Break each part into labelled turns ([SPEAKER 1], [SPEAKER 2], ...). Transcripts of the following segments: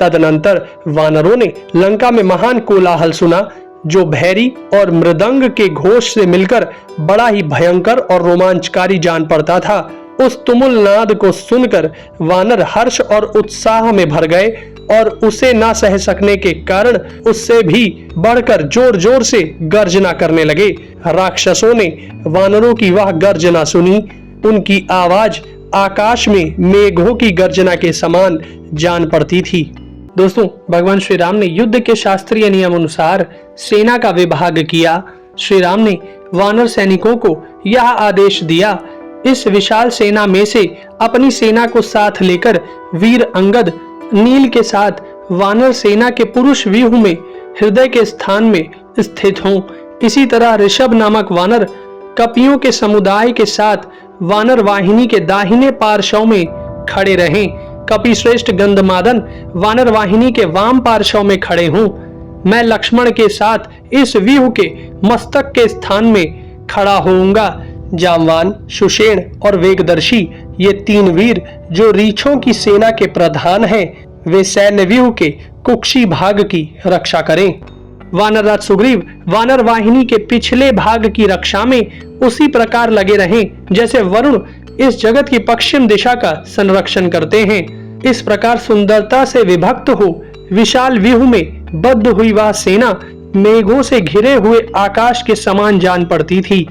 [SPEAKER 1] तदनंतर वानरों ने लंका में महान कोलाहल सुना, जो भैरी और मृदंग के घोष से मिलकर बड़ा ही भयंकर और रोमांचकारी जान पड़ता था। उस तुमुल नाद को सुनकर वानर हर्ष और उत्साह में भर गए और उसे ना सह सकने के कारण उससे भी बढ़कर जोर जोर से गर्जना करने लगे। राक्षसों ने वानरों की वह गर्जना सुनी। उनकी आवाज आकाश में मेघों की गर्जना के समान जान पड़ती थी। दोस्तों, भगवान श्री राम ने युद्ध के शास्त्रीय नियम अनुसार सेना का विभाग किया। श्री राम ने वानर सैनिकों को यह आदेश दिया, इस विशाल सेना में से अपनी सेना को साथ लेकर वीर अंगद नील के साथ वानर सेना के पुरुष व्यूह में हृदय के स्थान में स्थित हों। इसी तरह ऋषभ नामक वानर कपियों के समुदाय के साथ वानर वाहिनी के दाहिने पार्श्व में खड़े रहें। कपि श्रेष्ठ गंधमादन वानर वाहिनी के वाम पार्श्व में खड़े हों। मैं लक्ष्मण के साथ इस व्यूह के मस्तक के स्थान में खड़ा होऊंगा। जामवान, सुषेण और वेगदर्शी ये तीन वीर जो रीछों की सेना के प्रधान हैं, वे सैन्य व्यूह के कुक्षी भाग की रक्षा करें। वानरराज सुग्रीव वानर वाहिनी के पिछले भाग की रक्षा में उसी प्रकार लगे रहें जैसे वरुण इस जगत की पश्चिम दिशा का संरक्षण करते हैं। इस प्रकार सुंदरता से विभक्त हो विशाल व्यूह में बद्ध हुई वह सेना मेघों से घिरे हुए आकाश के समान जान पड़ती थी।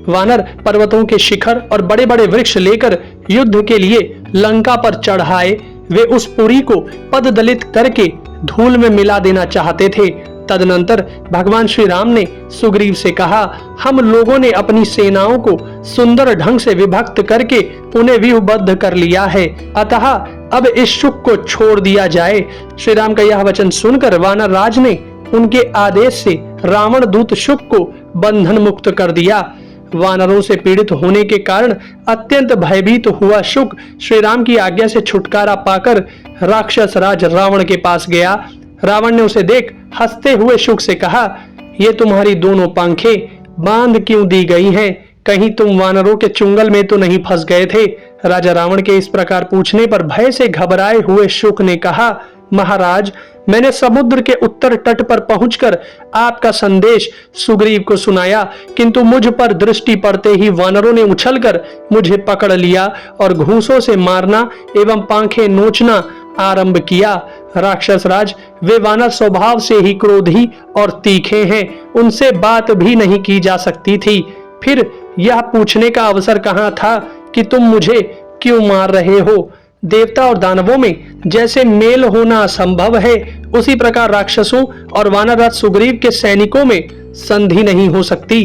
[SPEAKER 1] वानर पर्वतों के शिखर और बड़े बड़े वृक्ष लेकर युद्ध के लिए लंका पर चढ़ाए। वे उस पुरी को पददलित करके धूल में मिला देना चाहते थे। तदनंतर भगवान श्री राम ने सुग्रीव से कहा, हम लोगों ने अपनी सेनाओं को सुंदर ढंग से विभक्त करके उन्हें व्यूहबद्ध कर लिया है, अतः अब इस शुक को छोड़ दिया जाए। श्री राम का यह वचन सुनकर वानर राज ने उनके आदेश से रावण दूत शुक को बंधन मुक्त कर दिया। वानरों से पीड़ित होने के कारण अत्यंत भयभीत हुआ शुक श्री राम की आज्ञा से छुटकारा पाकर राक्षस राज रावण के पास गया। रावण ने उसे देख हंसते हुए शुक से कहा, ये तुम्हारी दोनों पंखें बांध क्यों दी गई हैं? कहीं तुम वानरों के चुंगल में तो नहीं फंस गए थे? राजा रावण के इस प्रकार पूछने पर भय से घबराए हुए शुक ने कहा, महाराज, मैंने समुद्र के उत्तर तट पर पहुंचकर आपका संदेश सुग्रीव को सुनाया, किंतु मुझ पर दृष्टि पड़ते ही वानरों ने उछलकर मुझे पकड़ लिया और घूंसों से मारना एवं पांखें नोचना आरंभ किया। राक्षस राज, वे वानर स्वभाव से ही क्रोधी और तीखे हैं, उनसे बात भी नहीं की जा सकती थी। फिर यह पूछने का अवसर कहाँ था कि तुम मुझे क्यों मार रहे हो? देवता और दानवों में जैसे मेल होना असंभव है, उसी प्रकार राक्षसों और वानरराज सुग्रीव के सैनिकों में संधि नहीं हो सकती।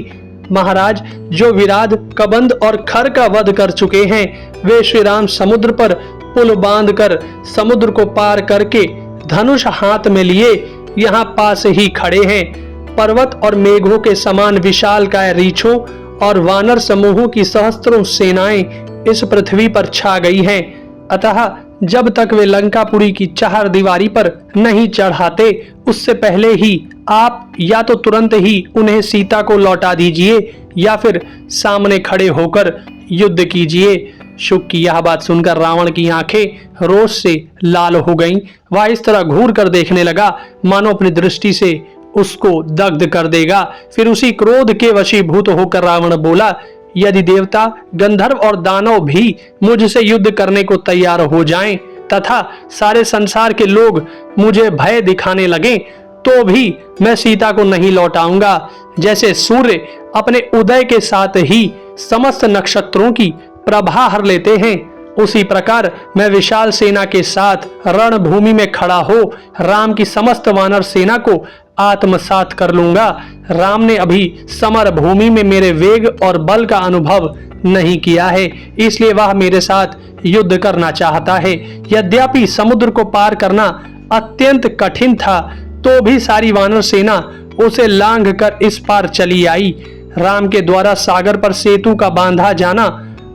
[SPEAKER 1] महाराज, जो विराध, कबंध और खर का वध कर चुके हैं, वे श्री राम समुद्र पर पुल बांधकर समुद्र को पार करके धनुष हाथ में लिए यहाँ पास ही खड़े हैं। पर्वत और मेघों के समान विशालकाय रीछों और वानर समूहों की सहस्त्रों सेनाएं इस पृथ्वी पर छा गई हैं। अतः जब तक वे लंकापुरी की चार दीवारी पर नहीं चढ़ाते, उससे पहले ही आप या तो तुरंत ही उन्हें सीता को लौटा दीजिए या फिर सामने खड़े होकर युद्ध कीजिए। शुक की यह बात सुनकर रावण की आंखें रोष से लाल हो गईं। वह इस तरह घूर कर देखने लगा मानो अपनी दृष्टि से उसको दग्ध कर देगा। फिर उसी क्रोध के वशीभूत होकर रावण बोला, यदि देवता, गंधर्व और दानव भी मुझसे युद्ध करने को तैयार हो जाएं तथा सारे संसार के लोग मुझे भय दिखाने लगें, तो भी मैं सीता को नहीं लौटाऊंगा। जैसे सूर्य अपने उदय के साथ ही समस्त नक्षत्रों की प्रभा हर लेते हैं, उसी प्रकार मैं विशाल सेना के साथ रणभूमि में खड़ा हो राम की समस्त वानर सेना को आत्मसात कर लूंगा। राम ने अभी समर भूमि में मेरे वेग और बल का अनुभव नहीं किया है, इसलिए वह मेरे साथ युद्ध करना चाहता है। यद्यपि समुद्र को पार करना अत्यंत कठिन था, तो भी सारी वानर सेना उसे लांघ कर इस पार चली आई। राम के द्वारा सागर पर सेतु का बांधा जाना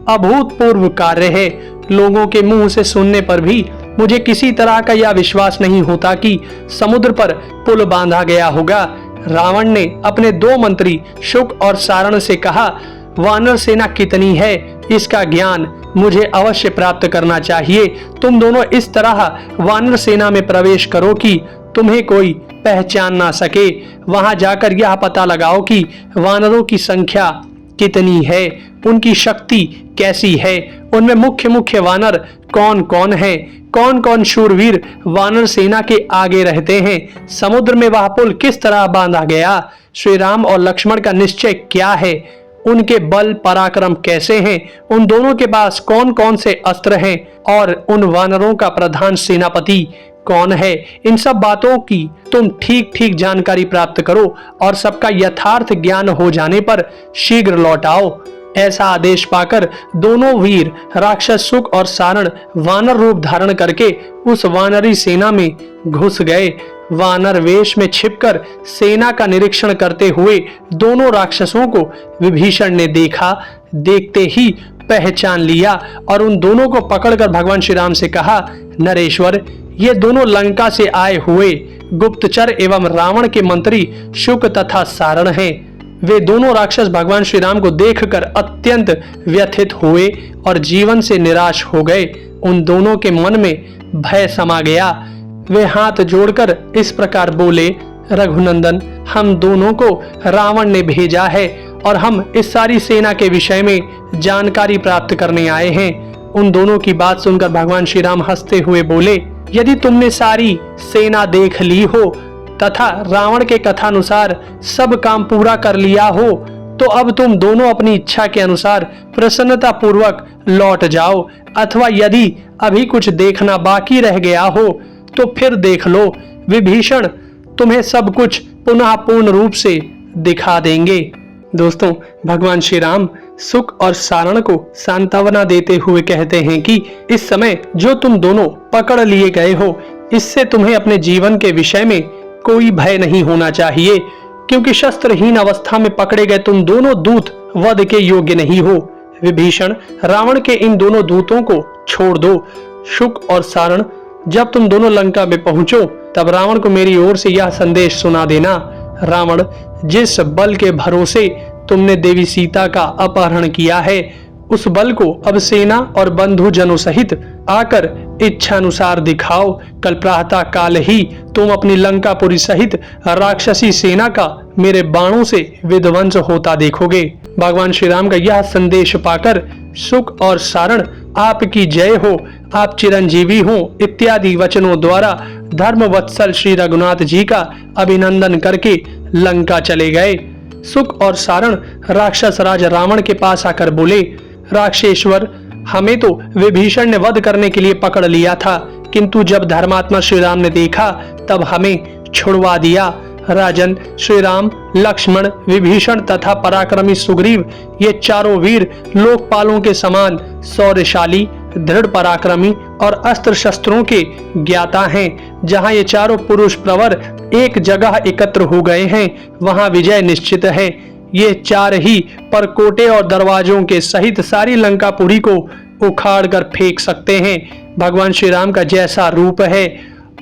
[SPEAKER 1] अभूतपूर्व कार्य है। लोगों के मुंह से सुनने पर भी मुझे किसी तरह का यह विश्वास नहीं होता कि समुद्र पर पुल बांधा गया होगा। रावण ने अपने दो मंत्री शुक और सारण से कहा, वानर सेना कितनी है इसका ज्ञान मुझे अवश्य प्राप्त करना चाहिए। तुम दोनों इस तरह वानर सेना में प्रवेश करो कि तुम्हें कोई पहचान ना सके। वहां जाकर यह पता लगाओ कि वानरों की संख्या कितनी है, उनकी शक्ति कैसी है, उनमें मुख्य मुख्य वानर कौन कौन है, कौन कौन शूरवीर वानर सेना के आगे रहते हैं, समुद्र में वह पुल किस तरह बांधा गया, श्री राम और लक्ष्मण का निश्चय क्या है, उनके बल पराक्रम कैसे हैं, उन दोनों के पास कौन कौन से अस्त्र हैं और उन वानरों का प्रधान सेनापति कौन है। इन सब बातों की तुम ठीक ठीक जानकारी प्राप्त करो और सबका यथार्थ ज्ञान हो जाने पर शीघ्र लौट आओ। ऐसा आदेश पाकर दोनों वीर राक्षस सुक और सारण वानर रूप धारण करके उस वानरी सेना में घुस गए। वानर वेश में छिपकर सेना का निरीक्षण करते हुए दोनों राक्षसों को विभीषण ने देखा। देखते ही पहचान लिया और उन दोनों को पकड़कर भगवान श्री राम से कहा, नरेश्वर, ये दोनों लंका से आए हुए गुप्तचर एवं रावण के मंत्री शुक तथा सारण हैं। वे दोनों राक्षस भगवान श्री राम को देखकर अत्यंत व्यथित हुए और जीवन से निराश हो गए। उन दोनों के मन में भय समा गया। वे हाथ जोड़कर इस प्रकार बोले, रघुनंदन, हम दोनों को रावण ने भेजा है और हम इस सारी सेना के विषय में जानकारी प्राप्त करने आए हैं। उन दोनों की बात सुनकर भगवान श्री राम हंसते हुए बोले, यदि तुमने सारी सेना देख ली हो तथा रावण के कथानुसार सब काम पूरा कर लिया हो तो अब तुम दोनों अपनी इच्छा के अनुसार प्रसन्नता पूर्वक लौट जाओ, अथवा यदि अभी कुछ देखना बाकी रह गया हो तो फिर देख लो। विभीषण तुम्हें सब कुछ पुनः पूर्ण रूप से दिखा देंगे। दोस्तों, भगवान श्री राम सुक और सारण को सांत्वना देते हुए कहते हैं कि इस समय जो तुम दोनों पकड़ लिए गए हो, इससे तुम्हें अपने जीवन के विषय में कोई भय नहीं होना चाहिए, क्योंकि शस्त्रहीन अवस्था में पकड़े गए तुम दोनों दूत वध के योग्य नहीं हो। विभीषण, रावण के इन दोनों दूतों को छोड़ दो। शुक और सारण, जब तुम दोनों लंका में पहुंचो तब रावण को मेरी ओर से यह संदेश सुना देना। रावण, जिस बल के भरोसे तुमने देवी सीता का अपहरण किया है, उस बल को अब सेना और बंधुजनों सहित आकर इच्छानुसार दिखाओ। कल प्रातः काल ही तुम अपनी लंकापुरी सहित राक्षसी सेना का मेरे बाणों से विध्वंस होता देखोगे। भगवान श्री राम का यह संदेश पाकर सुक और सारण, आपकी जय हो, आप चिरंजीवी हो इत्यादि वचनों द्वारा धर्मवत्सल श्री रघुनाथ जी का अभिनंदन करके लंका चले गए। सुक और सारण राक्षस राज रावण के पास आकर बोले, राक्षेश्वर, हमें तो विभीषण ने वध करने के लिए पकड़ लिया था, किंतु जब धर्मात्मा श्री राम ने देखा तब हमें छुड़वा दिया। राजन, श्री राम, लक्ष्मण, विभीषण तथा पराक्रमी सुग्रीव, ये चारों वीर लोकपालों के समान शौर्यशाली, दृढ़ पराक्रमी और अस्त्र शस्त्रों के ज्ञाता हैं। जहां ये चारों पुरुष प्रवर एक जगह एकत्र हो गए हैं, वहां विजय निश्चित है। ये चार ही परकोटे और दरवाजों के सहित सारी लंकापुरी को उखाड़ कर फेंक सकते हैं। भगवान श्री राम का जैसा रूप है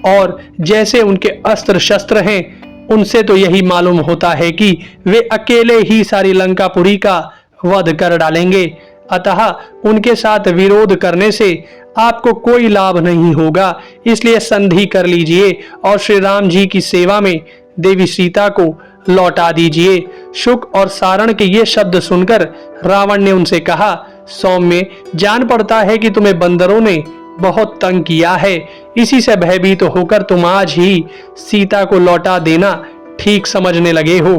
[SPEAKER 1] और जैसे उनके अस्त्र शस्त्र हैं, उनसे तो यही मालूम होता है कि वे अकेले ही सारी लंकापुरी का वध कर डालेंगे। अतः उनके साथ विरोध करने से आपको कोई लाभ नहीं होगा, इसलिए संधि कर लीजिए और श्री राम जी की सेवा में देवी सीता को लौटा दीजिए। शुक और सारण के ये शब्द सुनकर रावण ने उनसे कहा, सौम्य, जान पड़ता है कि तुम्हें बंदरों ने बहुत तंग किया है, इसी से भयभीत होकर तुम आज ही सीता को लौटा देना ठीक समझने लगे हो।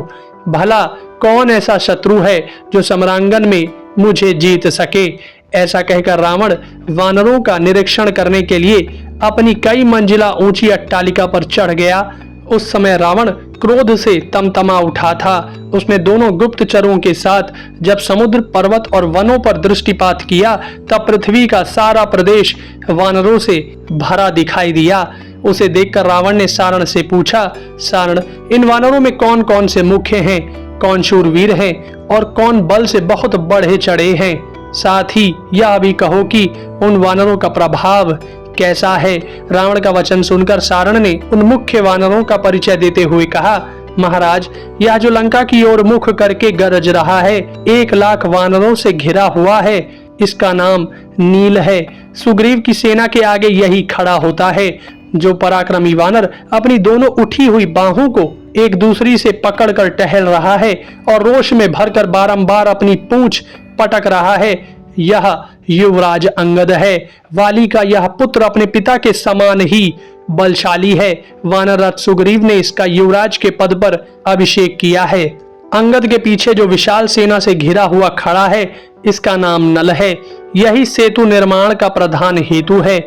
[SPEAKER 1] भला कौन ऐसा शत्रु है जो सम्रांगन में मुझे जीत सके। ऐसा कहकर रावण वानरों का निरीक्षण करने के लिए अपनी कई मंजिला ऊंची अट्टालिका पर चढ़ गया। उस समय रावण क्रोध से तमतमा उठा था। उसने दोनों गुप्तचरों के साथ जब समुद्र, पर्वत और वनों पर दृष्टिपात किया तब पृथ्वी का सारा प्रदेश वानरों से भरा दिखाई दिया। उसे देखकर रावण ने सारण से पूछा, सारण, इन वानरों में कौन कौन से मुख्य हैं, कौन शूरवीर हैं और कौन बल से बहुत बढ़े चढ़े हैं। साथ ही यह भी कहो कि उन वानरों का प्रभाव कैसा है। रावण का वचन सुनकर सारण ने उन मुख्य वानरों का परिचय देते हुए कहा, महाराज, यह जो लंका की ओर मुख करके गरज रहा है 1 लाख वानरों से घिरा हुआ है। इसका नाम नील है। सुग्रीव की सेना के आगे यही खड़ा होता है। जो पराक्रमी वानर अपनी दोनों उठी हुई बाहों को एक दूसरी से पकड़कर टहल रहा है और रोष में भरकर बारंबार अपनी पूंछ पटक रहा है, यह युवराज अंगद है। वाली का यह पुत्र अपने पिता के समान ही बलशाली है। वानर रथ सुग्रीव ने इसका युवराज के पद पर अभिषेक किया है। अंगद के पीछे जो विशाल सेना से घिरा हुआ खड़ा है, इसका नाम नल है। यही सेतु निर्माण का प्रधान हेतु है।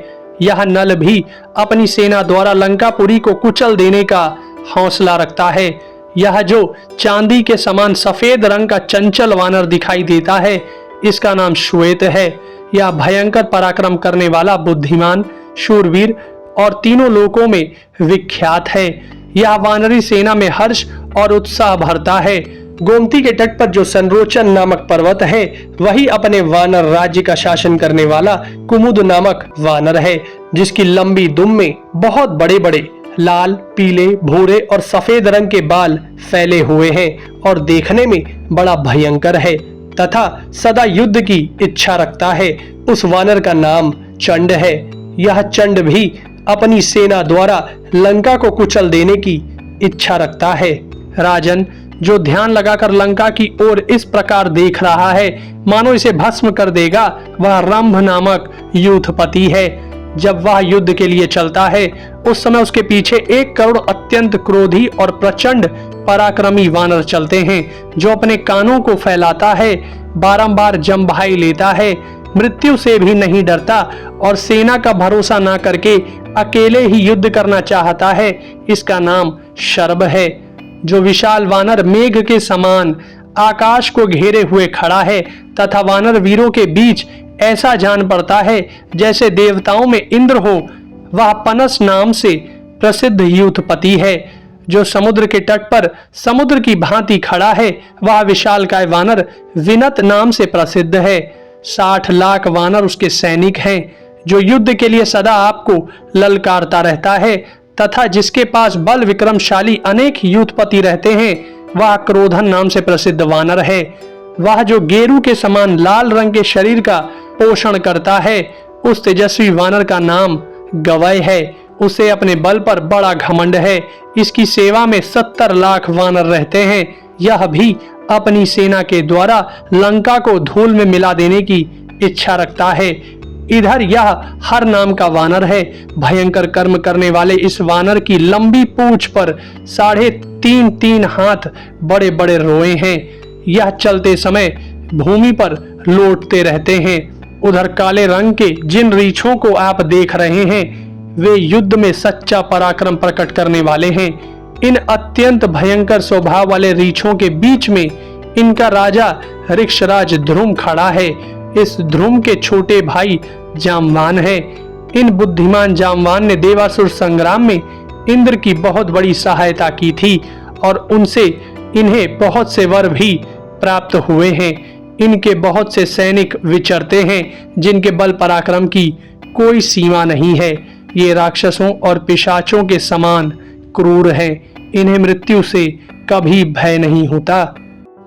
[SPEAKER 1] यह नल भी अपनी सेना द्वारा लंकापुरी को कुचल देने का हौसला रखता है। यह जो चांदी के समान सफेद रंग का चंचल वानर दिखाई देता है, इसका नाम श्वेत है। यह भयंकर पराक्रम करने वाला बुद्धिमान, शूरवीर और तीनों लोकों में विख्यात है। यह वानरी सेना में हर्ष और उत्साह भरता है। गोमती के तट पर जो संरोचन नामक पर्वत है, वही अपने वानर राज्य का शासन करने वाला कुमुद नामक वानर है, जिसकी लंबी दुम में बहुत बड़े बड़े लाल, पीले, भूरे और सफेद रंग के बाल फैले हुए हैं और देखने में बड़ा भयंकर है तथा सदा युद्ध की इच्छा रखता है। उस वानर का नाम चंड है। यह चंड भी अपनी सेना द्वारा लंका को कुचल देने की इच्छा रखता है। राजन, जो ध्यान लगाकर लंका की ओर इस प्रकार देख रहा है मानो इसे भस्म कर देगा, वह रंभ नामक यूथपति है। जब वह युद्ध के लिए चलता है, उस समय उसके पीछे 1 करोड़ अत्यंत क्रोधी और प्रचंड पराक्रमी वानर चलते हैं, जो अपने कानों को फैलाता है, बारंबार जम्भाई लेता है, मृत्यु से भी नहीं डरता और सेना का भरोसा ना करके अकेले ही युद्ध करना चाहता है। इसका नाम शर्ब है। जो विशाल वानर मेघ के समान आकाश को घेरे हुए खड़ा है तथा वानर वीरों के बीच ऐसा जान पड़ता है जैसे देवताओं में इंद्र हो, वह पनस नाम से प्रसिद्ध यूथपति है। जो समुद्र के तट पर समुद्र की भांति खड़ा है, वह विशालकाय वानर विनत नाम से प्रसिद्ध है। 60 लाख वानर उसके सैनिक हैं। जो युद्ध के लिए सदा आपको ललकारता रहता है तथा जिसके पास बल विक्रमशाली अनेक यूथपति रहते हैं, वह क्रोधन नाम से प्रसिद्ध वानर है। वह जो गेरू के समान लाल रंग के शरीर का पोषण करता है, उस तेजस्वी वानर का नाम गवय है। उसे अपने बल पर बड़ा घमंड है। इसकी सेवा में 70 लाख वानर रहते हैं। यह भी अपनी सेना के द्वारा लंका को धूल में मिला देने की इच्छा रखता है। इधर यह हर नाम का वानर है। भयंकर कर्म करने वाले इस वानर की लंबी पूंछ पर 3.5 हाथ बड़े बड़े रोए हैं। यह चलते समय भूमि पर लौटते रहते हैं। उधर काले रंग के जिन रीछों को आप देख रहे हैं, वे युद्ध में सच्चा पराक्रम प्रकट करने वाले हैं। इन अत्यंत भयंकर स्वभाव वाले रीछों के बीच में इनका राजा ऋक्षराज ध्रुम खड़ा है। इस ध्रुम के छोटे भाई जामवान है। इन बुद्धिमान जामवान ने देवासुर संग्राम में इंद्र की बहुत बड़ी सहायता की थी और उनसे इन्हें बहुत से वर भी प्राप्त हुए हैं। इनके बहुत से सैनिक विचरते हैं, जिनके बल पराक्रम की कोई सीमा नहीं है। ये राक्षसों और पिशाचों के समान क्रूर हैं। इन्हें मृत्यु से कभी भय नहीं होता।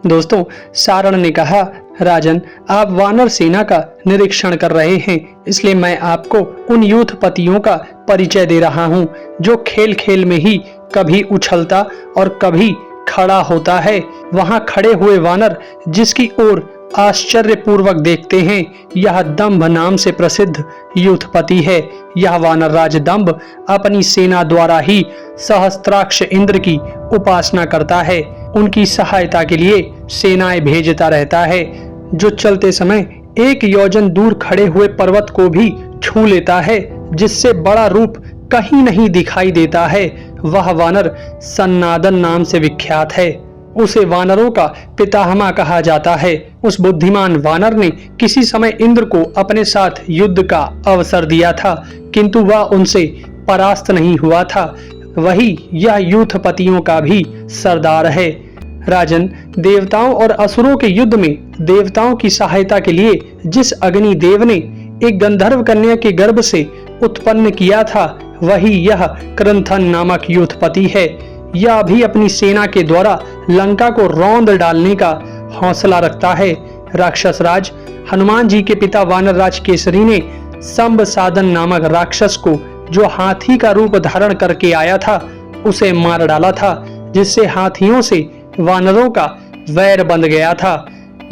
[SPEAKER 1] दोस्तों, सारण ने कहा, राजन, आप वानर सेना का निरीक्षण कर रहे हैं, इसलिए मैं आपको उन यूथपतियों का परिचय दे रहा हूं, जो खेल खेल में ही कभी उछलता और कभी खड़ा होता है। वहां खड़े हुए वानर जिसकी ओर आश्चर्य पूर्वक देखते हैं, यह दंभ नाम से प्रसिद्ध यूथपति है। यह वानर राज दंभ अपनी सेना द्वारा ही सहस्त्राक्ष इंद्र की उपासना करता है। उनकी सहायता के लिए सेनाएं भेजता रहता है। जो चलते समय 1 योजन दूर खड़े हुए पर्वत को भी छू लेता है, जिससे बड़ा रूप कहीं नहीं दिखाई देता है, वह वानर सन्नादन नाम से विख्यात है। उसे वानरों का पितामह कहा जाता है। उस बुद्धिमान वानर ने किसी समय इंद्र को अपने साथ युद्ध का अवसर दिया था, किंतु वह उनसे परास्त नहीं हुआ था। वही यह यूथपतियों का भी सरदार है। राजन, देवताओं और असुरों के युद्ध में देवताओं की सहायता के लिए जिस अग्नि देव ने एक गंधर्व कन्या के गर्भ से उत्पन्न किया था, वही यह क्रंथन नामक यूथपति है। यह भी अपनी सेना के द्वारा लंका को रौंद डालने का हौसला रखता है। राक्षस राज, हनुमान जी के पिता वानरराज केसरी ने संबसादन नामक राक्षस को, जो हाथी का रूप धारण करके आया था, उसे मार डाला था, जिससे हाथियों से वानरों का वैर बंध गया था।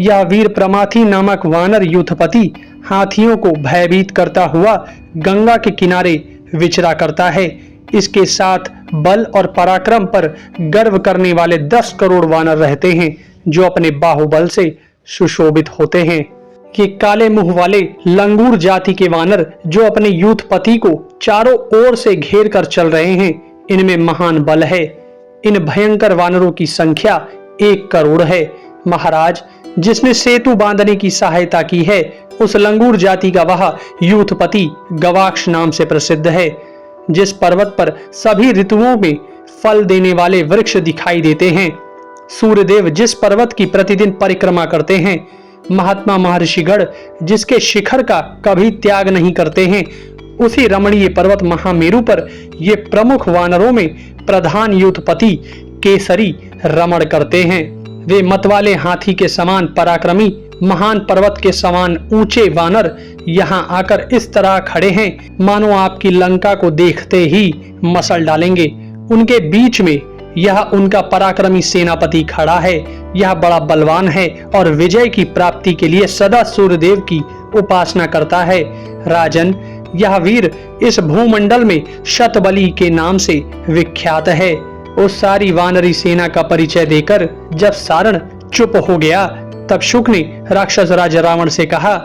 [SPEAKER 1] यह वीर प्रमाथी नामक वानर यूथपति हाथियों को भयभीत करता हुआ गंगा के किनारे विचरा करता है। इसके साथ बल और पराक्रम पर गर्व करने वाले 10 करोड़ वानर रहते हैं, जो अपने बाहुबल से सुशोभित होते हैं। ये काले मुंह वाले लंगूर जाति के वानर, जो अपने यूथपति को चारों ओर से घेर कर चल रहे हैं, इनमें महान बल है। इन भयंकर वानरों की संख्या 1 करोड़ है। महाराज, जिसने सेतु बांधने की सहायता की है, उस लंगूर जाति का वह यूथपति गवाक्ष नाम से प्रसिद्ध है। जिस पर्वत पर सभी ऋतुओं में फल देने वाले वृक्ष दिखाई देते हैं, सूर्यदेव जिस पर्वत की प्रतिदिन परिक्रमा करते हैं, महात्मा महर्षिगण जिसके शिखर का कभी त्याग नहीं करते हैं, उसी रमणीय पर्वत महामेरु पर ये प्रमुख वानरों में प्रधान यूथपति केसरी रमण करते हैं। वे मतवाले हाथी के समान पराक्रमी, महान पर्वत के समान ऊंचे वानर यहाँ आकर इस तरह खड़े हैं, मानो आपकी लंका को देखते ही मसल डालेंगे। उनके बीच में यह उनका पराक्रमी सेनापति खड़ा है। यह बड़ा बलवान है और विजय की प्राप्ति के लिए सदा सूर्यदेव की उपासना करता है। राजन, यह वीर इस भूमंडल में शतबली के नाम से विख्यात है। उस सारी वानरी सेना का परिचय देकर जब सारण चुप हो गया, तब शुक ने राक्षस राज रावण से कहा,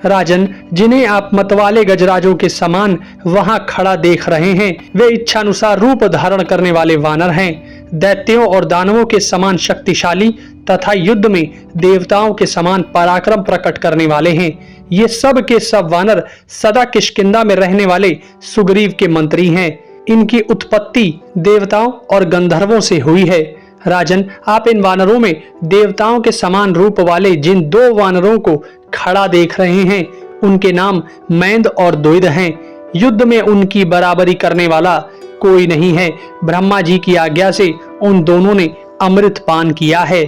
[SPEAKER 1] राजन, जिन्हें आप मतवाले गजराजों के समान वहां खड़ा देख रहे हैं, वे इच्छानुसार रूप धारण करने वाले वानर हैं। दैत्यों और दानवों के समान शक्तिशाली तथा युद्ध में देवताओं के समान पराक्रम प्रकट करने वाले हैं। ये सब के सब वानर सदा किष्किंधा में रहने वाले सुग्रीव के मंत्री हैं। इनकी उत्पत्ति देवताओं और गंधर्वों से हुई है। राजन, आप इन वानरों में देवताओं के समान रूप वाले जिन 2 वानरों को खड़ा देख रहे हैं, उनके नाम मैंद और द्वैध हैं। युद्ध में उनकी बराबरी करने वाला कोई नहीं है। ब्रह्मा जी की आज्ञा से उन दोनों ने अमृत पान किया है।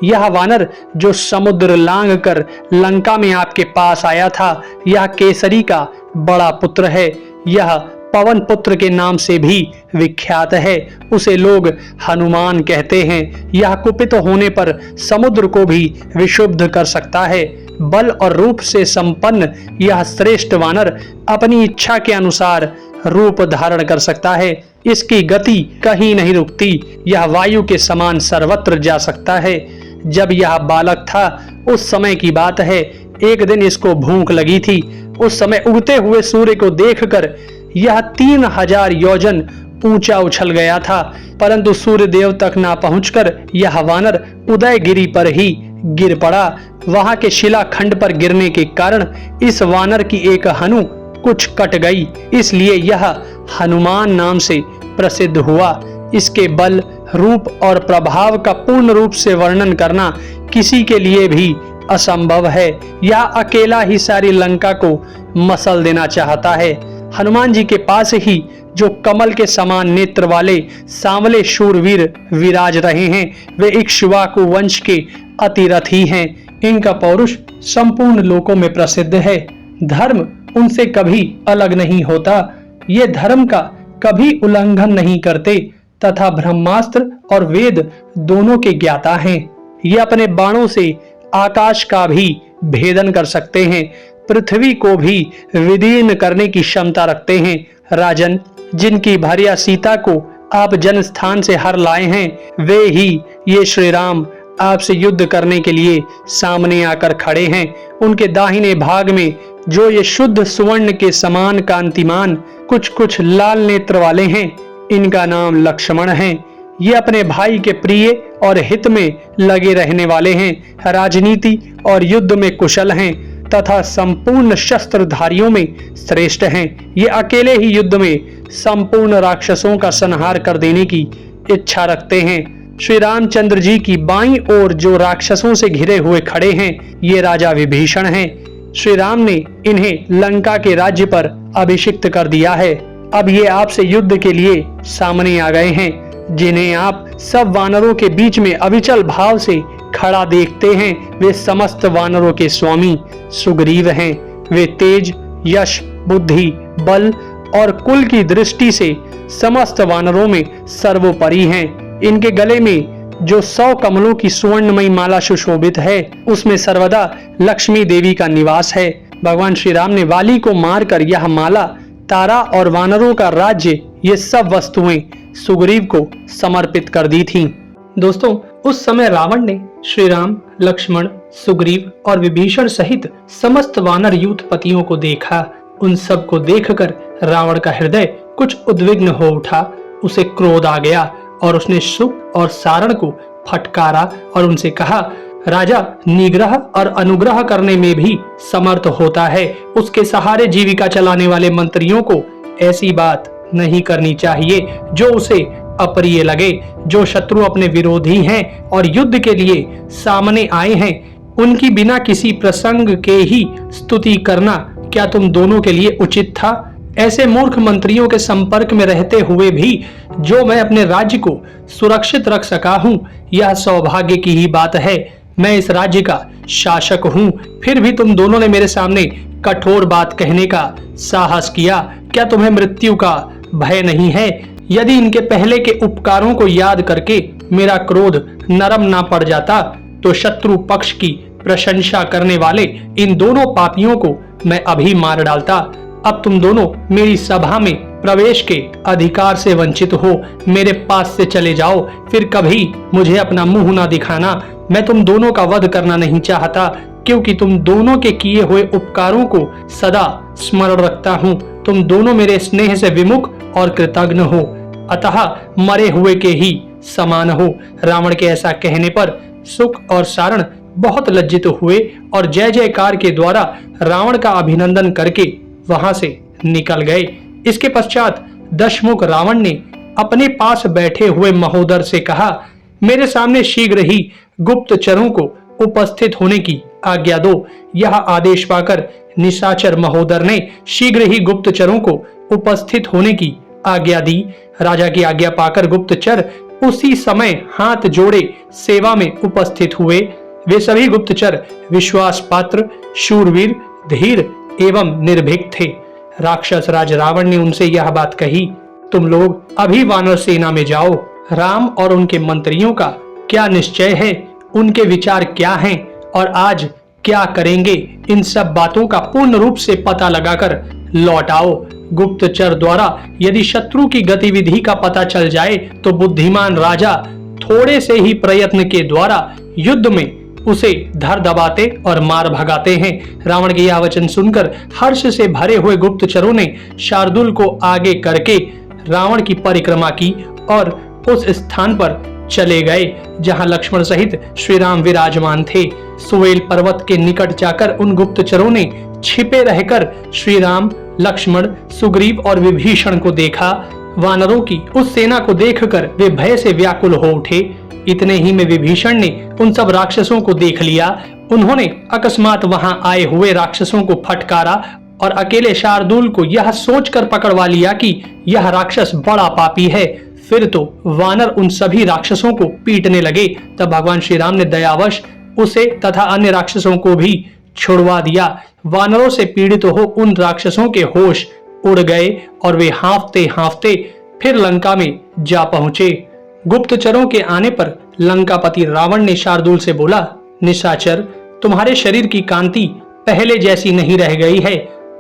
[SPEAKER 1] यह वानर जो समुद्र लांघ कर लंका में आपके पास आया था, यह केसरी का बड़ा पुत्र है। यह पवन पुत्र के नाम से भी विख्यात है। उसे लोग हनुमान कहते हैं। यह कुपित होने पर समुद्र को भी विशुद्ध कर सकता है। बल और रूप से संपन्न यह श्रेष्ठ वानर अपनी इच्छा के अनुसार रूप धारण कर सकता है। इसकी गति कहीं नहीं रुकती। यह वायु के समान सर्वत्र जा सकता है। जब यह बालक था, उस समय की बात है। एक दिन इसको भूख लगी थी। उस समय उगते हुए सूर्य को देखकर यह 3000 योजन ऊंचा उछल गया था, परंतु सूर्य देव तक ना पहुंचकर यह वानर उदयगिरी पर ही गिर पड़ा। वहां के शिलाखंड पर गिरने के कारण इस वानर की एक हनु कुछ कट गई, इसलिए यह हनुमान नाम से प्रसिद्ध हुआ। इसके बल, रूप और प्रभाव का पूर्ण रूप से वर्णन करना किसी के लिए भी असंभव है। यह अकेला ही सारी लंका को मसल देना चाहता है। हनुमान जी के पास ही जो कमल के समान नेत्र वाले सांवले शूरवीर विराज रहे हैं, वे इक्ष्वाकु वंश के अतिरथी हैं। इनका पौरुष संपूर्ण लोकों में प्रसिद्ध है। धर्म उनसे कभी अलग नहीं होता। ये धर्म का कभी उल्लंघन नहीं करते तथा ब्रह्मास्त्र और वेद दोनों के ज्ञाता हैं। ये अपने बाणों से आकाश का भी भेदन कर सकते हैं, पृथ्वी को भी विदीर्ण करने की क्षमता रखते हैं। राजन, जिनकी भार्या सीता को आप जनस्थान से हर लाए हैं, वे ही ये श्री राम आपसे युद्ध करने के लिए सामने आकर खड़े हैं। उनके दाहिने भाग में जो ये शुद्ध सुवर्ण के समान कांतिमान कुछ कुछ लाल नेत्र वाले हैं, इनका नाम लक्ष्मण है। ये अपने भाई के प्रिय और हित में लगे रहने वाले हैं। राजनीति और युद्ध में कुशल हैं तथा संपूर्ण शस्त्रधारियों में श्रेष्ठ हैं। ये अकेले ही युद्ध में संपूर्ण राक्षसों का संहार कर देने की इच्छा रखते हैं। श्री रामचंद्र जी की बाईं ओर जो राक्षसों से घिरे हुए खड़े हैं, ये राजा विभीषण हैं। श्री राम ने इन्हें लंका के राज्य पर अभिषिक्त कर दिया है। अब ये आपसे युद्ध के लिए सामने आ गए हैं, जिन्हें आप सब वानरों के बीच में अविचल भाव से खड़ा देखते हैं वे समस्त वानरों के स्वामी सुग्रीव हैं। वे तेज, यश, बुद्धि, बल और कुल की दृष्टि से समस्त वानरों में सर्वोपरि हैं। इनके गले में जो 100 कमलों की सुवर्णमयी माला सुशोभित है, उसमें सर्वदा लक्ष्मी देवी का निवास है। भगवान श्री राम ने वाली को मारकर यह माला, तारा और वानरों का राज्य, ये सब वस्तुएं सुग्रीव को समर्पित कर दी थीं। दोस्तों, उस समय रावण ने श्री राम, लक्ष्मण, सुग्रीव और विभीषण सहित समस्त वानर यूथपतियों को देखा। उन सब को देखकर रावण का हृदय कुछ उद्विग्न हो उठा। उसे क्रोध आ गया और उसने शुक और सारण को फटकारा और उनसे कहा, राजा निग्रह और अनुग्रह करने में भी समर्थ होता है। उसके सहारे जीविका चलाने वाले मंत्रियों को ऐसी बात नहीं करनी चाहिए जो उसे अप्रिय लगे। जो शत्रु अपने विरोधी हैं और युद्ध के लिए सामने आए हैं, उनकी बिना किसी प्रसंग के ही स्तुति करना क्या तुम दोनों के लिए उचित था? ऐसे मूर्ख मंत्रियों के संपर्क में रहते हुए भी जो मैं अपने राज्य को सुरक्षित रख सका हूँ, यह सौभाग्य की ही बात है। मैं इस राज्य का शासक हूँ, फिर भी तुम दोनों ने मेरे सामने कठोर बात कहने का साहस किया। क्या तुम्हें मृत्यु का भय नहीं है? यदि इनके पहले के उपकारों को याद करके मेरा क्रोध नरम ना पड़ जाता, तो शत्रु पक्ष की प्रशंसा करने वाले इन दोनों पापियों को मैं अभी मार डालता। अब तुम दोनों मेरी सभा में प्रवेश के अधिकार से वंचित हो। मेरे पास से चले जाओ, फिर कभी मुझे अपना मुंह ना दिखाना। मैं तुम दोनों का वध करना नहीं चाहता, क्योंकि तुम दोनों के किए हुए उपकारों को सदा स्मरण रखता हूँ। तुम दोनों मेरे स्नेह से विमुख और कृतज्ञ हो, अतः मरे हुए के ही समान हो। रावण के ऐसा कहने पर सुक और सारण बहुत लज्जित हुए और जय जयकार के द्वारा रावण का अभिनंदन करके वहां से निकल गए। इसके पश्चात दशमुख रावण ने अपने पास बैठे हुए महोदर से कहा, मेरे सामने शीघ्र ही गुप्तचरों को उपस्थित होने की आज्ञा दो। यह आदेश पाकर निशाचर महोदर ने शीघ्र ही गुप्तचरों को उपस्थित होने की आज्ञा दी। राजा की आज्ञा पाकर गुप्तचर उसी समय हाथ जोड़े सेवा में उपस्थित हुए। वे सभी गुप्तचर विश्वास पात्र, शूरवीर, धीर एवं निर्भीक थे। राक्षस राज रावण ने उनसे यह बात कही, तुम लोग अभी वानर सेना में जाओ। राम और उनके मंत्रियों का क्या निश्चय है, उनके विचार क्या हैं और आज क्या करेंगे, इन सब बातों का पूर्ण रूप से पता लगाकर लौट आओ। गुप्तचर द्वारा यदि शत्रु की गतिविधि का पता चल जाए तो बुद्धिमान राजा थोड़े से ही प्रयत्न के द्वारा युद्ध में उसे धर दबाते और मार भगाते हैं। रावण के यह वचन सुनकर हर्ष से भरे हुए गुप्तचरों ने शार्दुल को आगे करके रावण की परिक्रमा की और उस स्थान पर चले गए जहां लक्ष्मण सहित श्री राम विराजमान थे। सुवेल पर्वत के निकट जाकर उन गुप्तचरों ने छिपे रहकर श्री राम, लक्ष्मण, सुग्रीव और विभीषण को देखा। वानरों की उस सेना को देखकर वे भय से व्याकुल हो उठे। इतने ही में विभीषण ने उन सब राक्षसों को देख लिया। उन्होंने अकस्मात वहां आए हुए राक्षसों को फटकारा और अकेले शार्दुल को यह सोचकर पकड़वा लिया कि यह राक्षस बड़ा पापी है। फिर तो वानर उन सभी राक्षसों को पीटने लगे। तब भगवान श्री राम ने दयावश उसे तथा अन्य राक्षसों को भी छुड़वा दिया। वानरों से पीड़ित हो उन राक्षसों के होश उड़ गए और वे हांफते हांफते फिर लंका में जा पहुंचे। गुप्तचरों के आने पर लंकापति रावण ने शार्दुल से बोला, निशाचर, तुम्हारे शरीर की कांति पहले जैसी नहीं रह गई है।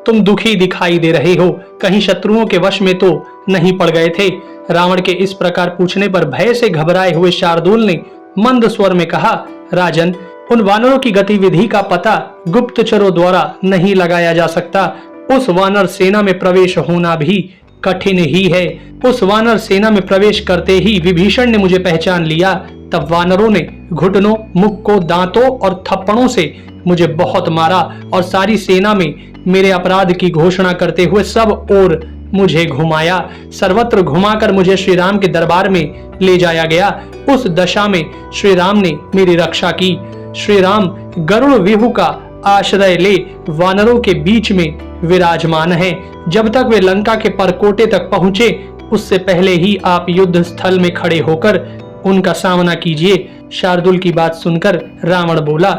[SPEAKER 1] तुम दुखी दिखाई दे रहे हो, कहीं शत्रुओं के वश में तो नहीं पड़ गए थे। रावण के इस प्रकार पूछने पर भय से घबराए हुए शार्दुल ने मंद स्वर में कहा, राजन, उन वानरों की गतिविधि का पता गुप्तचरों द्वारा नहीं लगाया जा सकता। उस वानर सेना में प्रवेश होना भी कठिन ही है। उस वानर सेना में प्रवेश करते ही विभीषण ने मुझे पहचान लिया। तब वानरों ने घुटनों, मुख को दांतों और थप्पड़ों से मुझे बहुत मारा और सारी सेना में मेरे अपराध की घोषणा करते हुए सब ओर मुझे घुमाया। सर्वत्र घुमाकर मुझे श्री राम के दरबार में ले जाया गया। उस दशा में श्री राम ने मेरी रक्षा की। श्री राम गरुड़ व्यूह का आश्रय ले वानरों के बीच में विराजमान है। जब तक वे लंका के परकोटे तक पहुंचे, उससे पहले ही आप युद्ध स्थल में खड़े होकर उनका सामना कीजिए। शार्दुल की बात सुनकर रावण बोला,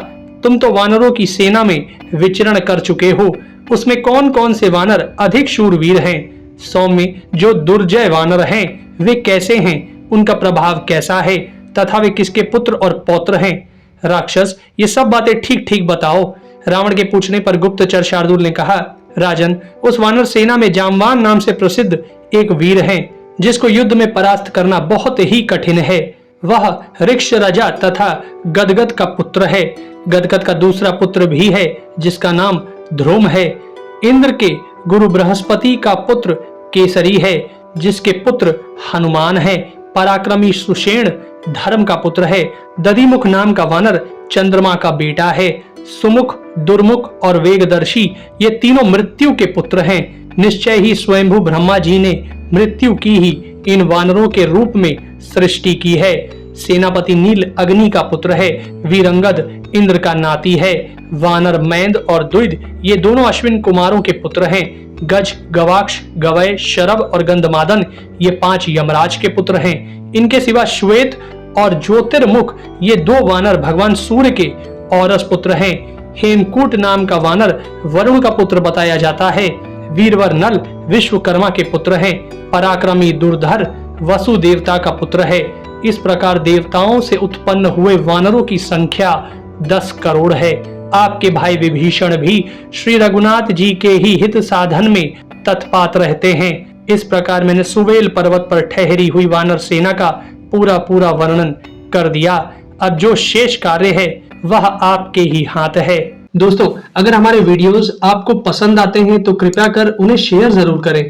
[SPEAKER 1] तुम तो वानरों की सेना में विचरण कर चुके हो, उसमें कौन कौन से वानर अधिक शूरवीर हैं? सौम्य जो दुर्जय वानर हैं वे कैसे हैं, उनका प्रभाव कैसा है तथा वे किसके पुत्र और पौत्र हैं? राक्षस, ये सब बातें ठीक ठीक बताओ। रावण के पूछने पर गुप्तचर शार्दुल ने कहा, राजन, उस वानर सेना में जामवान नाम से प्रसिद्ध एक वीर हैं जिसको युद्ध में परास्त करना बहुत ही कठिन है। वह ऋक्ष राजा तथा गदगद का पुत्र है। गदगद का दूसरा पुत्र भी है जिसका नाम ध्रुम है। इंद्र के गुरु बृहस्पति का पुत्र केसरी है जिसके पुत्र हनुमान है। पराक्रमी सुषेण धर्म का पुत्र है। दधिमुख नाम का वानर चंद्रमा का बेटा है। सुमुख, दुर्मुख और वेगदर्शी ये तीनों मृत्यु के पुत्र हैं। निश्चय ही स्वयंभू ब्रह्मा जी ने मृत्यु की ही इन वानरों के रूप में सृष्टि की है। सेनापति नील अग्नि का पुत्र है। वीरंगद इंद्र का नाती है। वानर मैंद और द्विद ये दोनों अश्विन कुमारों के पुत्र हैं। गज, गवाक्ष, गवय, शरभ और गंधमादन ये 5 यमराज के पुत्र हैं। इनके सिवा श्वेत और ज्योतिर्मुख ये 2 वानर भगवान सूर्य के औरस पुत्र हैं। हेमकूट नाम का वानर वरुण का पुत्र बताया जाता है। वीरवर नल विश्वकर्मा के पुत्र हैं। पराक्रमी दुर्धर वसु देवता का पुत्र है। इस प्रकार देवताओं से उत्पन्न हुए वानरों की संख्या 10 करोड़ है। आपके भाई विभीषण भी श्री रघुनाथ जी के ही हित साधन में तत्पात रहते हैं। इस प्रकार मैंने सुवेल पर्वत पर ठहरी हुई वानर सेना का पूरा पूरा वर्णन कर दिया। अब जो शेष कार्य है वह आपके ही हाथ है। दोस्तों, अगर हमारे वीडियोस आपको पसंद आते हैं तो कृपया कर उन्हें शेयर जरूर करें।